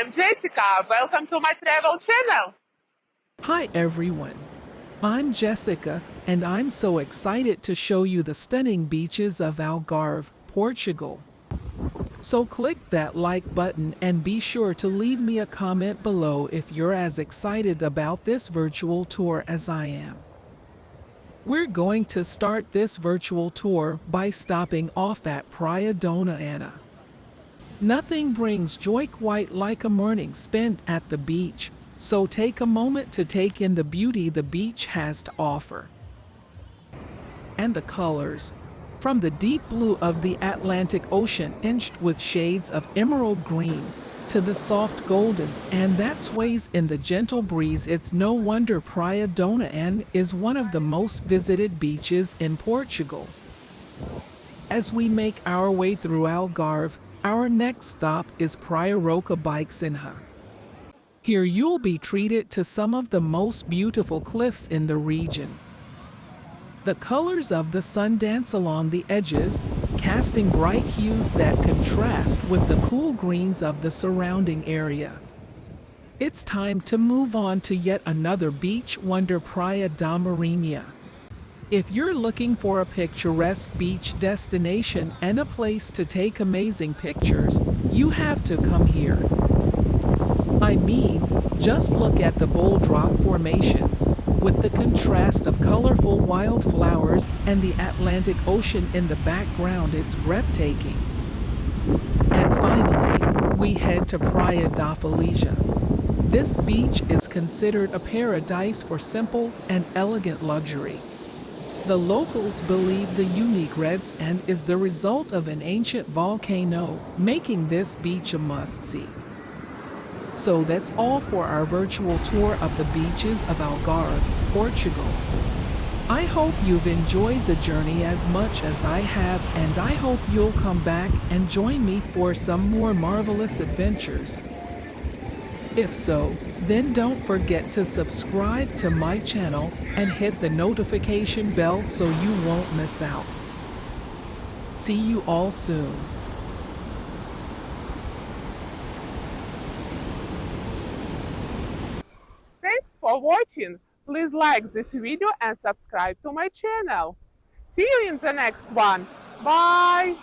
am Jessica. Welcome to my travel channel. Hi everyone, I'm Jessica and I'm so excited to show you the stunning beaches of Algarve, Portugal. So click that like button and be sure to leave me a comment below if you're as excited about this virtual tour as I am. We're going to start this virtual tour by stopping off at Praia Dona Ana. Nothing brings joy quite like a morning spent at the beach, so take a moment to take in the beauty the beach has to offer. And the colors. From the deep blue of the Atlantic Ocean tinged with shades of emerald green, to the soft goldens and that sways in the gentle breeze, it's no wonder Praia Dona Ana is one of the most visited beaches in Portugal. As we make our way through Algarve, our next stop is Praia Roca Bixinha. Here you'll be treated to some of the most beautiful cliffs in the region. The colors of the sun dance along the edges, casting bright hues that contrast with the cool greens of the surrounding area. It's time to move on to yet another beach wonder, Praia da Marinha. If you're looking for a picturesque beach destination and a place to take amazing pictures, you have to come here. I mean, just look at the bold rock formations, with the contrast of colorful wildflowers and the Atlantic Ocean in the background, it's breathtaking. And finally, we head to Praia da Felicia. This beach is considered a paradise for simple and elegant luxury. The locals believe the unique red sand is the result of an ancient volcano, making this beach a must-see. So that's all for our virtual tour of the beaches of Algarve, Portugal. I hope you've enjoyed the journey as much as I have, and I hope you'll come back and join me for some more marvelous adventures. If so, then don't forget to subscribe to my channel and hit the notification bell so you won't miss out. See you all soon. Thanks for watching. Please like this video and subscribe to my channel. See you in the next one. Bye!